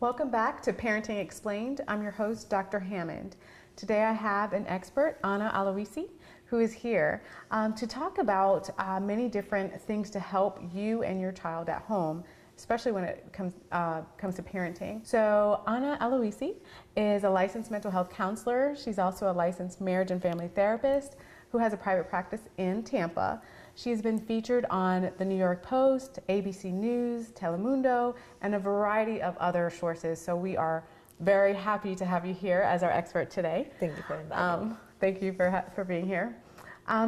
Welcome back to Parenting Explained. I'm your host, Dr. Hammond. Today I have an expert, Ana Aluisy, who is here to talk about many different things to help you and your child at home, especially when it comes to parenting. So Ana Aluisy is a licensed mental health counselor. She's also a licensed marriage and family therapist who has a private practice in Tampa. She's been featured on the New York Post, ABC News, Telemundo, and a variety of other sources. So we are very happy to have you here as our expert today. Thank you for inviting me. Thank you for being here.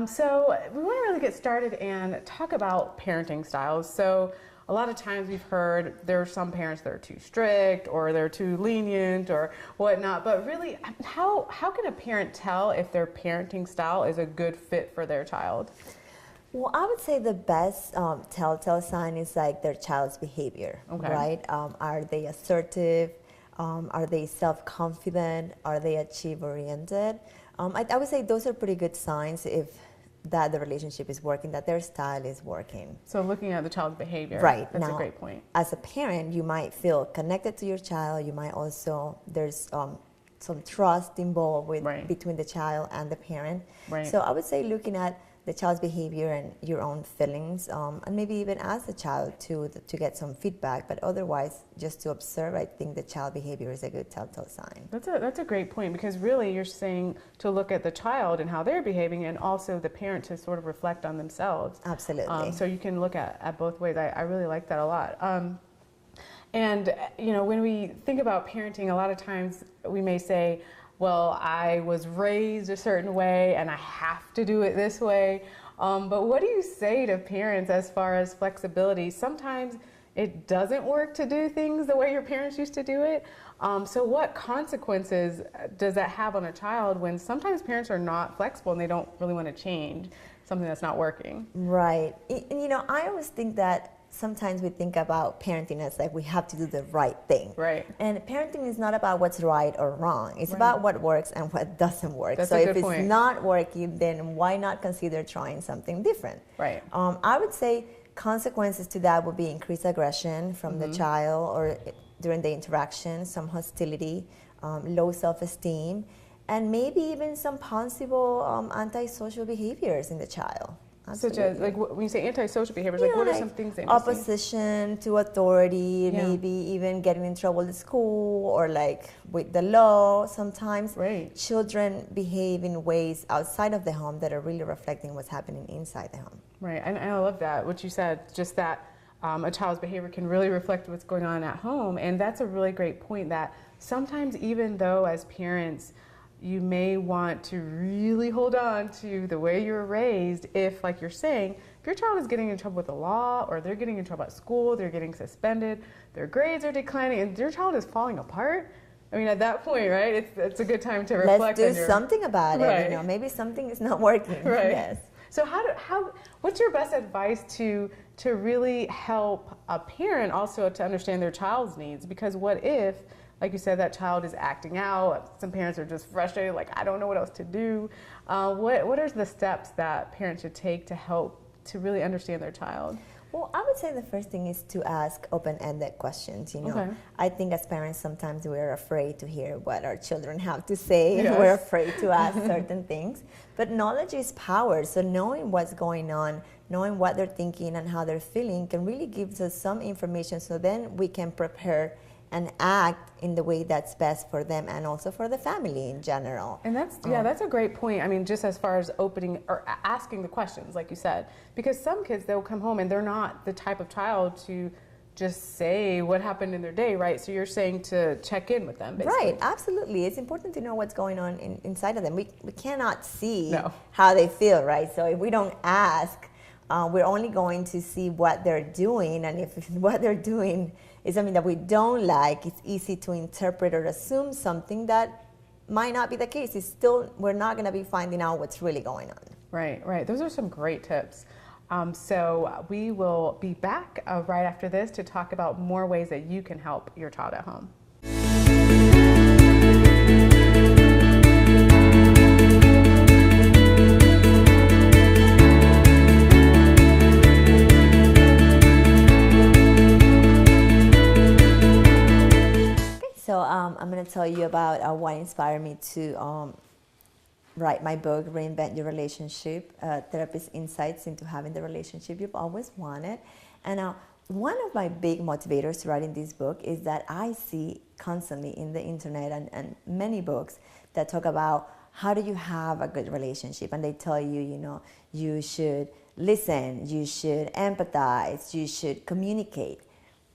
So we want to really get started and talk about parenting styles. So a lot of times we've heard there are some parents that are too strict or they're too lenient or whatnot, but really how can a parent tell if their parenting style is a good fit for their child? Well, I would say the best telltale sign is like their child's behavior, right? Are they assertive? Are they self-confident? Are they achieve-oriented? I would say those are pretty good signs if that the relationship is working, that their style is working. So looking at the child's behavior, right? That's now, a great point. As a parent, you might feel connected to your child. You might also, there's some trust involved with between the child and the parent. Right. So I would say looking at the child's behavior and your own feelings, and maybe even ask the child to get some feedback. But otherwise, just to observe, I think the child behavior is a good telltale sign. That's a great point, because really you're saying to look at the child and how they're behaving, and also the parent to sort of reflect on themselves. Absolutely. So you can look at both ways. I really like that a lot. And you know, when we think about parenting, a lot of times we may say, well, I was raised a certain way and I have to do it this way. But what do you say to parents as far as flexibility? Sometimes it doesn't work to do things the way your parents used to do it. So what consequences does that have on a child when sometimes parents are not flexible and they don't really want to change something that's not working? Right. You know, I always think that sometimes we think about parenting as like we have to do the right thing. Right. And parenting is not about what's right or wrong. It's about what works and what doesn't work. That's so a if good point. It's not working, then why not consider trying something different? Right. I would say consequences to that would be increased aggression from the child or during the interaction, some hostility, low self-esteem, and maybe even some possible antisocial behaviors in the child. Absolutely. Such as, like, when you say antisocial behaviors, like, what are some things that you see? Opposition to authority, maybe even getting in trouble at school or like with the law. Sometimes children behave in ways outside of the home that are really reflecting what's happening inside the home. Right, and I love that, what you said, just that a child's behavior can really reflect what's going on at home. And that's a really great point, that sometimes even though as parents, you may want to really hold on to the way you were raised if, like you're saying, if your child is getting in trouble with the law or they're getting in trouble at school, they're getting suspended, their grades are declining, and your child is falling apart. I mean, at that point, right, it's a good time to reflect. Let's do something about it. You know, maybe something is not working. Right. Yes. So what's your best advice to really help a parent also to understand their child's needs? Because what if, like you said, that child is acting out, some parents are just frustrated, like, I don't know what else to do. What are the steps that parents should take to help to really understand their child? Well, I would say the first thing is to ask open-ended questions. You know, I think as parents sometimes we're afraid to hear what our children have to say, and we're afraid to ask certain things. But knowledge is power, so knowing what's going on, knowing what they're thinking and how they're feeling can really give us some information, so then we can prepare and act in the way that's best for them and also for the family in general. And that's a great point. I mean, just as far as opening or asking the questions, like you said, because some kids, they'll come home and they're not the type of child to just say what happened in their day, right? So you're saying to check in with them, basically. Right, absolutely. It's important to know what's going on inside of them. We cannot see how they feel, right? So if we don't ask, we're only going to see what they're doing, and if what they're doing is something that we don't like, it's easy to interpret or assume something that might not be the case. It's still, we're not going to be finding out what's really going on. Right, right. Those are some great tips. So we will be back right after this to talk about more ways that you can help your child at home. I'm going to tell you about what inspired me to write my book, Reinvent Your Relationship, Therapist Insights into Having the Relationship You've Always Wanted. And one of my big motivators to writing this book is that I see constantly in the internet and many books that talk about how do you have a good relationship. And they tell you, you know, you should listen, you should empathize, you should communicate.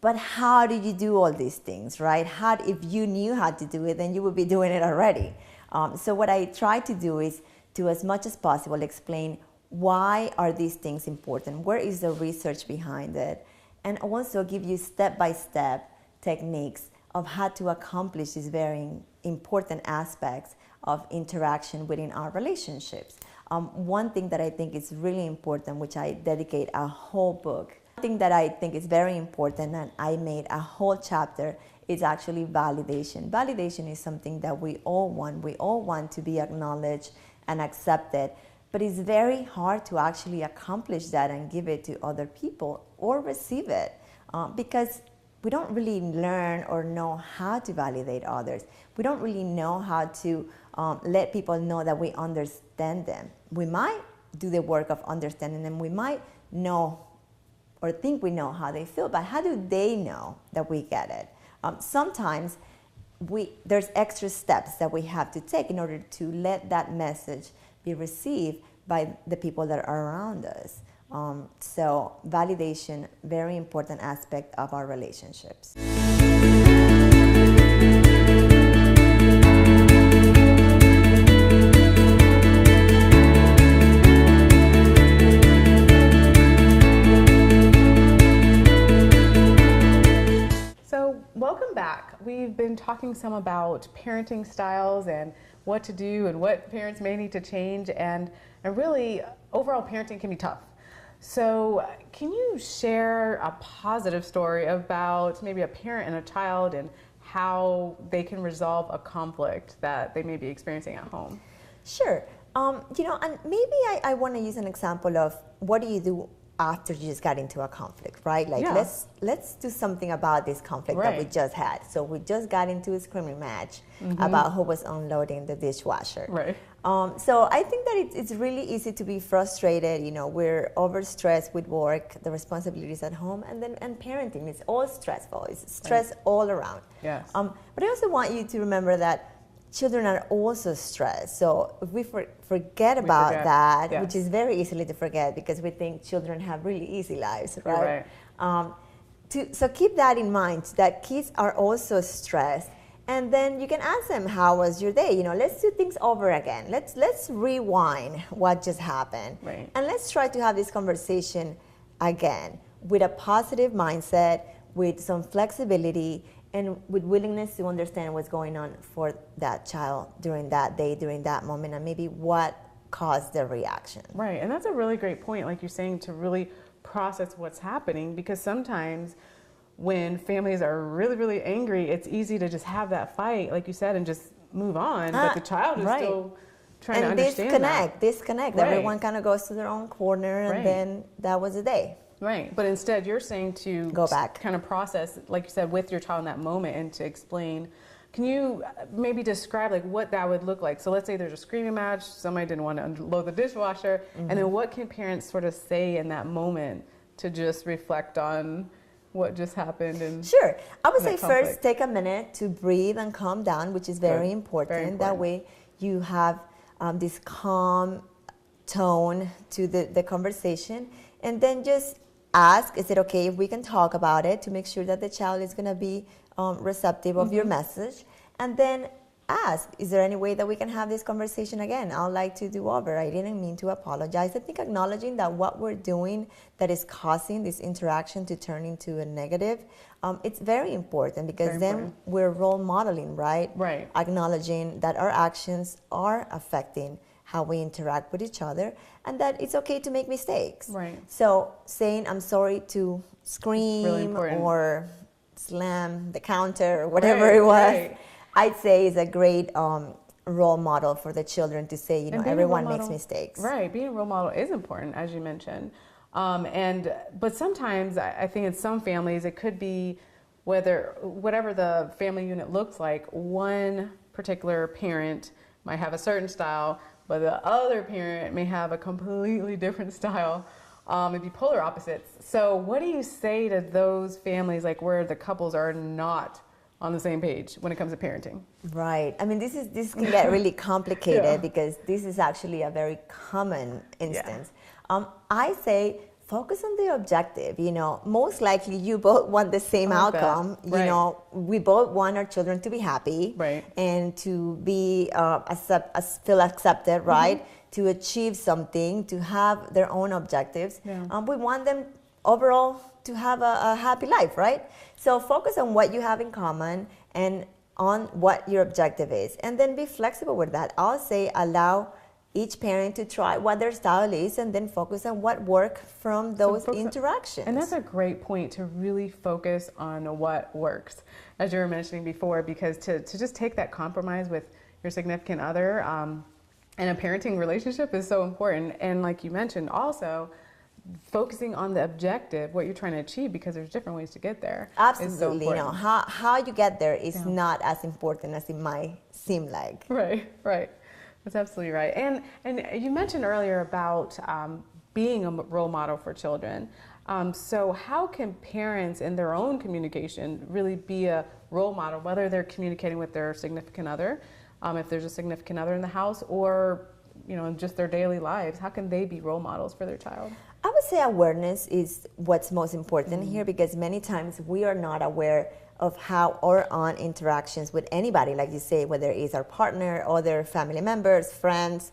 But how do you do all these things, right? If you knew how to do it, then you would be doing it already. So what I try to do is to, as much as possible, explain why are these things important, where is the research behind it, and also give you step-by-step techniques of how to accomplish these very important aspects of interaction within our relationships. One thing that I think is really important, which I dedicate a whole book, one thing that I think is very important, and I made a whole chapter, is actually validation. Validation is something that we all want. We all want to be acknowledged and accepted, but it's very hard to actually accomplish that and give it to other people or receive it because we don't really learn or know how to validate others. We don't really know how to let people know that we understand them. We might do the work of understanding them. We might know or think we know how they feel, but how do they know that we get it? Sometimes there's extra steps that we have to take in order to let that message be received by the people that are around us. So validation, very important aspect of our relationships. Welcome back. We've been talking some about parenting styles and what to do and what parents may need to change, and really overall parenting can be tough. So can you share a positive story about maybe a parent and a child and how they can resolve a conflict that they may be experiencing at home? Sure. You know, and maybe I want to use an example of what do you do after you just got into a conflict, right? Like, yeah. let's do something about this conflict that we just had. So we just got into a screaming match about who was unloading the dishwasher. Right. So I think that it's really easy to be frustrated. You know, we're overstressed with work, the responsibilities at home, and parenting. It's all stressful. It's stress all around. Yes. But I also want you to remember that children are also stressed. So if we forget about that, yes. which is very easily to forget because we think children have really easy lives, right? So keep that in mind, that kids are also stressed. And then you can ask them, how was your day? You know, let's do things over again. Let's rewind what just happened. Right. And let's try to have this conversation again with a positive mindset, with some flexibility, and with willingness to understand what's going on for that child during that day, during that moment, and maybe what caused the reaction. Right, and that's a really great point, like you're saying, to really process what's happening, because sometimes when families are really, really angry, it's easy to just have that fight, like you said, and just move on, but the child is still trying to understand disconnect. Right. Everyone kind of goes to their own corner, and then that was the day. Right, but instead you're saying to go back, kind of process, like you said, with your child in that moment, and to explain. Can you maybe describe like what that would look like? So let's say there's a screaming match, somebody didn't want to unload the dishwasher, and then what can parents sort of say in that moment to just reflect on what just happened? And sure, I would say first take a minute to breathe and calm down, which is very important. That way you have this calm tone to the conversation, and then just ask, is it okay if we can talk about it, to make sure that the child is going to be receptive of your message. And then ask, is there any way that we can have this conversation again? I'd like to do over. I didn't mean to apologize. I think acknowledging that what we're doing that is causing this interaction to turn into a negative, it's very important, because then we're role modeling, right? Right. Acknowledging that our actions are affecting how we interact with each other, and that it's okay to make mistakes. Right. So saying I'm sorry to scream or slam the counter or whatever it was, I'd say is a great role model for the children to say, you know, everyone makes mistakes. Right, being a role model is important, as you mentioned. But sometimes I think in some families it could be whatever the family unit looks like, one particular parent might have a certain style, but the other parent may have a completely different style. Maybe polar opposites. So what do you say to those families, like where the couples are not on the same page when it comes to parenting? Right. I mean, this can get really complicated because this is actually a very common instance. I say focus on the objective. Most likely you both want the same outcome. We both want our children to be happy, and to be feel accepted, right? To achieve something, to have their own objectives. We want them overall to have a happy life, right? So focus on what you have in common and on what your objective is, and then be flexible with that. I'll say allow each parent to try what their style is, and then focus on what work from those interactions. And that's a great point, to really focus on what works, as you were mentioning before, because to just take that compromise with your significant other and a parenting relationship is so important. And like you mentioned, also focusing on the objective, what you're trying to achieve, because there's different ways to get there. Absolutely. So how you get there is not as important as it might seem like. Right. That's absolutely right. And you mentioned earlier about being a role model for children. So how can parents in their own communication really be a role model, whether they're communicating with their significant other, if there's a significant other in the house, or in just their daily lives? How can they be role models for their child? I would say awareness is what's most important here, because many times we are not aware of how our own interactions with anybody, like you say, whether it's our partner, other family members, friends,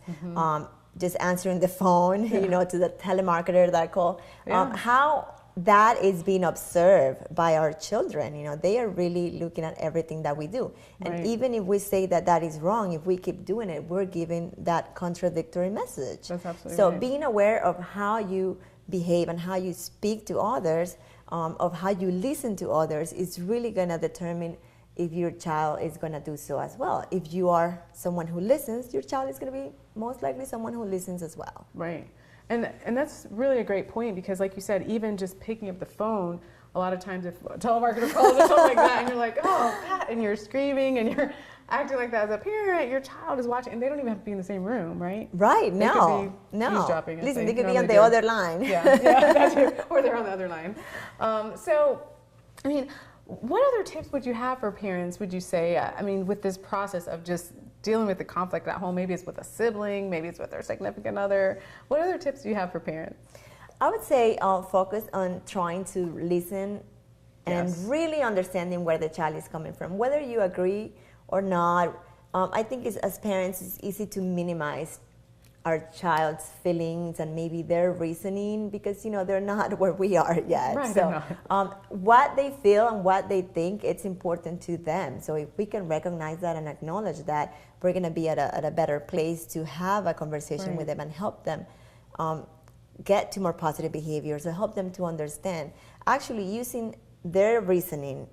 just answering the phone, to the telemarketer that call, how that is being observed by our children. They are really looking at everything that we do. And even if we say that is wrong, if we keep doing it, we're giving that contradictory message. That's absolutely so right. Being aware of how you behave and how you speak to others, of how you listen to others, is really going to determine if your child is going to do so as well. If you are someone who listens, your child is going to be most likely someone who listens as well. Right. And that's really a great point, because like you said, even just picking up the phone, a lot of times if a telemarketer calls or something like that, and you're like, oh, Pat, and you're screaming and you're acting like that as a parent, your child is watching, and they don't even have to be in the same room, right? Right, They could be no. eavesdropping, Listen, they could be on the other line. Yeah, that's it. Or they're on the other line. So, I mean, what other tips would you have for parents, would you say, with this process of just dealing with the conflict at home? Maybe it's with a sibling, maybe it's with their significant other. What other tips do you have for parents? I would say focus on trying to listen and really understanding where the child is coming from, whether you agree or not. I think as parents, it's easy to minimize our child's feelings and maybe their reasoning, because they're not where we are yet. Right, so what they feel and what they think, it's important to them. So if we can recognize that and acknowledge that, we're going to be at a better place to have a conversation with them and help them get to more positive behaviors, and help them to understand, actually using their reasoning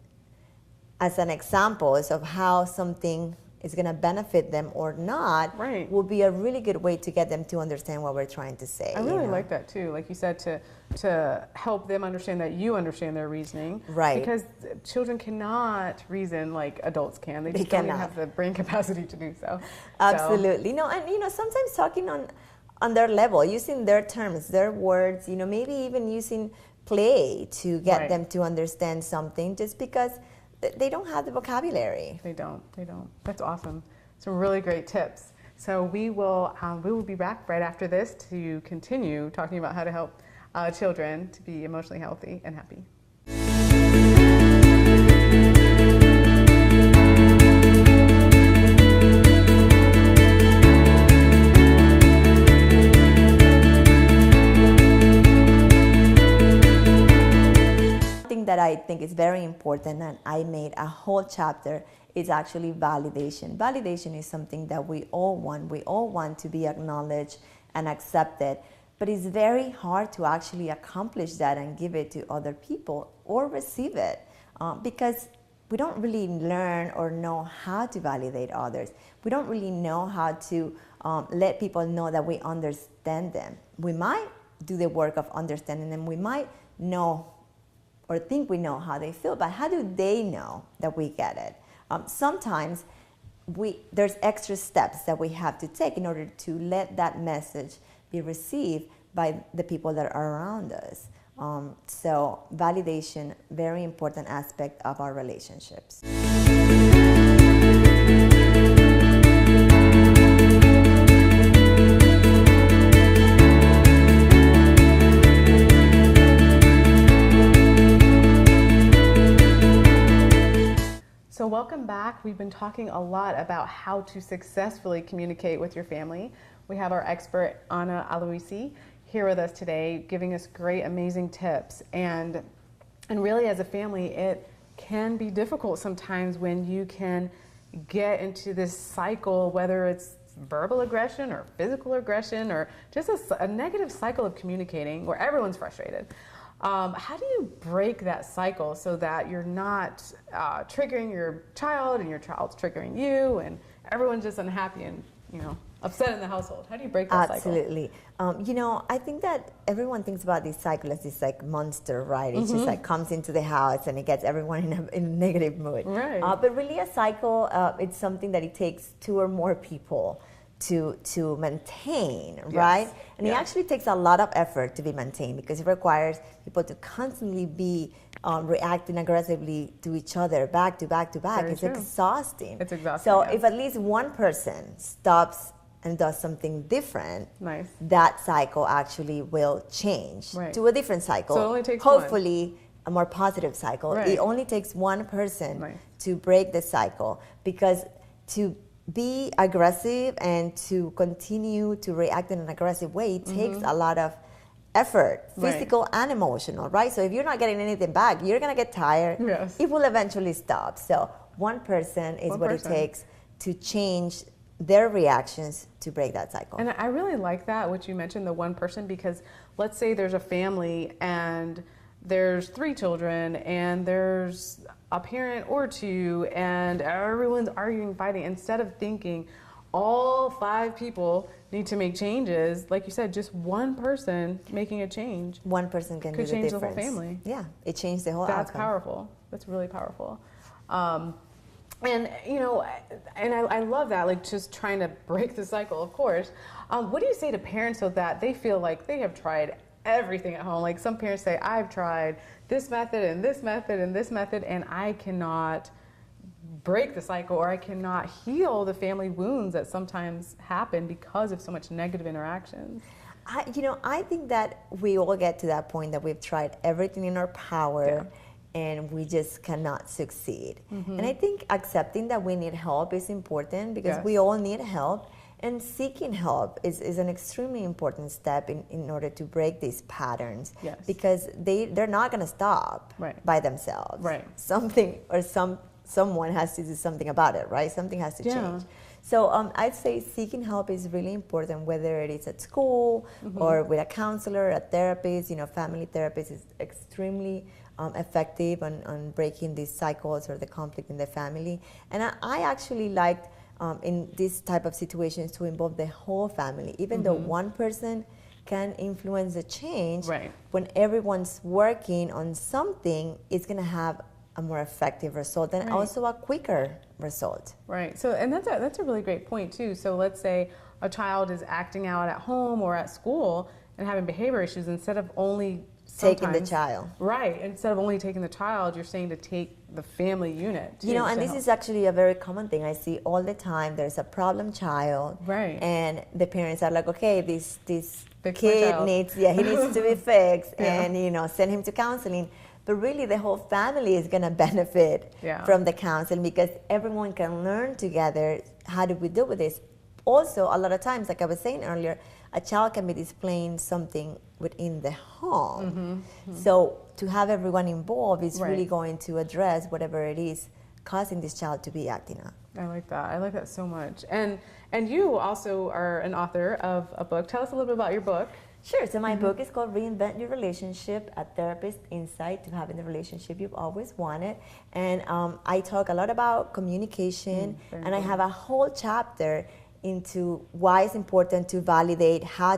as an example of how something is going to benefit them or not, will be a really good way to get them to understand what we're trying to say. I really like that too. Like you said, to help them understand that you understand their reasoning. Right. Because children cannot reason like adults can. They just don't even have the brain capacity to do so. Absolutely. And sometimes talking on their level, using their terms, their words, maybe even using play to get them to understand something, just because they don't have the vocabulary. They don't. That's awesome. Some really great tips. So we will be back right after this to continue talking about how to help children to be emotionally healthy and happy. That I think is very important, and I made a whole chapter, is actually validation. Validation is something that we all want. We all want to be acknowledged and accepted, but it's very hard to actually accomplish that and give it to other people or receive it, because we don't really learn or know how to validate others. We don't really know how to let people know that we understand them. We might do the work of understanding them. We might know or think we know how they feel, but how do they know that we get it? Sometimes there's extra steps that we have to take in order to let that message be received by the people that are around us. So validation, very important aspect of our relationships. So welcome back. We've been talking a lot about how to successfully communicate with your family. We have our expert, Ana Aluisy, here with us today, giving us great, amazing tips. And really, as a family, it can be difficult sometimes when you can get into this cycle, whether it's verbal aggression or physical aggression or just a negative cycle of communicating where everyone's frustrated. How do you break that cycle so that you're not triggering your child and your child's triggering you and everyone's just unhappy and, upset in the household? How do you break that cycle? Absolutely. I think that everyone thinks about this cycle as this monster, right? It just comes into the house and it gets everyone in a negative mood. Right. But really a cycle, it's something that it takes two or more people to maintain, right? Yes. And it actually takes a lot of effort to be maintained because it requires people to constantly be reacting aggressively to each other, back to back to back. Very It's true. exhausting. It's exhausting. So yes. if at least one person stops and does something different, Nice. that cycle actually will change Right. to a different cycle. So it only takes hopefully a more positive cycle. Right. It only takes one person Nice. to break the cycle, because to be aggressive and to continue to react in an aggressive way takes a lot of effort, physical and emotional, right? So if you're not getting anything back, you're gonna get tired. Yes. It will eventually stop. So one person is One what person. it takes to change their reactions to break that cycle. And I really like that, what you mentioned, the one person, because let's say there's a family and there's 3 children and there's a parent or 2 and everyone's arguing, fighting. Instead of thinking all 5 people need to make changes, like you said, just one person making a change. One person can Could do the change the difference. whole family. Yeah, it changed the whole That's outcome. powerful. That's really powerful. And I love that, like just trying to break the cycle, of course. What do you say to parents so that they feel like they have tried everything at home? Like some parents say, I've tried this method and this method and this method, and I cannot break the cycle, or I cannot heal the family wounds that sometimes happen because of so much negative interactions. I think that we all get to that point that we've tried everything in our power and we just cannot succeed. And I think accepting that we need help is important, because we all need help. And seeking help is an extremely important step in order to break these patterns, because they're not going to stop by themselves. Right. Something or someone has to do something about it, right? Something has to change. So I'd say seeking help is really important, whether it is at school or with a counselor, a therapist. Family therapist is extremely effective on breaking these cycles or the conflict in the family. And I actually liked in this type of situations to involve the whole family, even though one person can influence the change. When everyone's working on something, it's going to have a more effective result and also a quicker result. Right. So, and that's a really great point too. So let's say a child is acting out at home or at school and having behavior issues, instead of only taking the child. Right. Instead of only taking the child, you're saying to take the family unit. Too, and this is actually a very common thing I see all the time. There's a problem child. Right. And the parents are like, okay, this kid needs, he needs to be fixed, and send him to counseling. But really, the whole family is going to benefit from the counseling, because everyone can learn together how do we deal with this. Also, a lot of times, like I was saying earlier, a child can be displaying something within the home. So to have everyone involved is really going to address whatever it is causing this child to be acting out. I like that. I like that so much. And you also are an author of a book. Tell us a little bit about your book. Sure. So my book is called Reinvent Your Relationship, a Therapist Insight to Having the Relationship You've Always Wanted. And I talk a lot about communication, and I have a whole chapter into why it's important to validate, how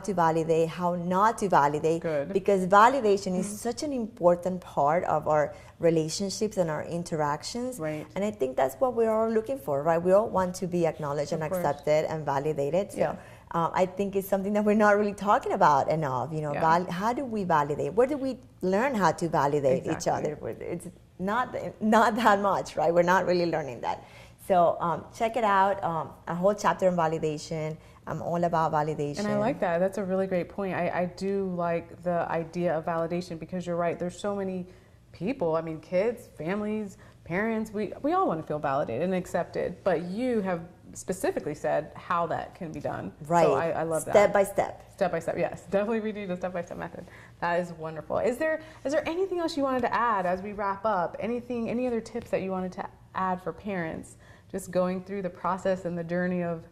not to validate. Good. Because validation is such an important part of our relationships and our interactions. Right. And I think that's what we're all looking for, right? We all want to be acknowledged and accepted and validated. So Yeah. I think it's something that we're not really talking about enough. You know, how do we validate? Where do we learn how to validate each other? It's not that much, right? We're not really learning that. So check it out, a whole chapter on validation. I'm all about validation. And I like that. That's a really great point. I do like the idea of validation because you're right. There's so many people, I mean, kids, families, parents, we all want to feel validated and accepted. But you have specifically said how that can be done. Right. So I love that. Step by step. Step by step, yes. Definitely we need a step-by-step method. That is wonderful. Is there anything else you wanted to add as we wrap up? Any other tips that you wanted to add for parents just going through the process and the journey of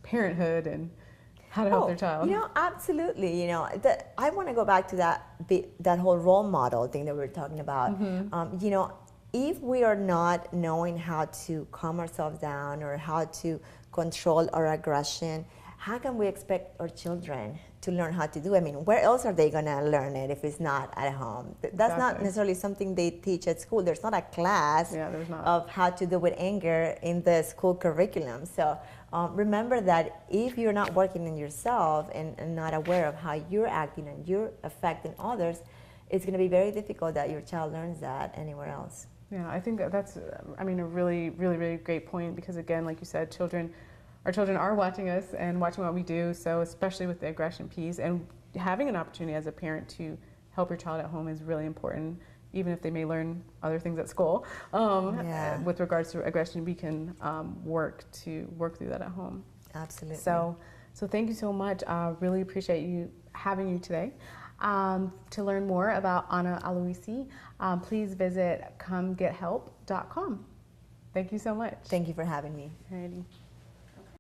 parenthood and how to help their child? You know, absolutely. You know, I want to go back to that whole role model thing that we were talking about. You know, if we are not knowing how to calm ourselves down or how to control our aggression, how can we expect our children to learn how to do it? I mean, where else are they going to learn it if it's not at home? That's not necessarily something they teach at school. There's not a class of how to deal with anger in the school curriculum. So remember that if you're not working on yourself and not aware of how you're acting and you're affecting others, it's going to be very difficult that your child learns that anywhere else. Yeah, I think that's, I mean, a really, really, really great point because, again, like you said, our children are watching us and watching what we do, so especially with the aggression piece. And having an opportunity as a parent to help your child at home is really important, even if they may learn other things at school. With regards to aggression, we can work through that at home. Absolutely. So thank you so much. I really appreciate having you today. To learn more about Ana Aluisy, please visit comegethelp.com. Thank you so much. Thank you for having me. Alrighty.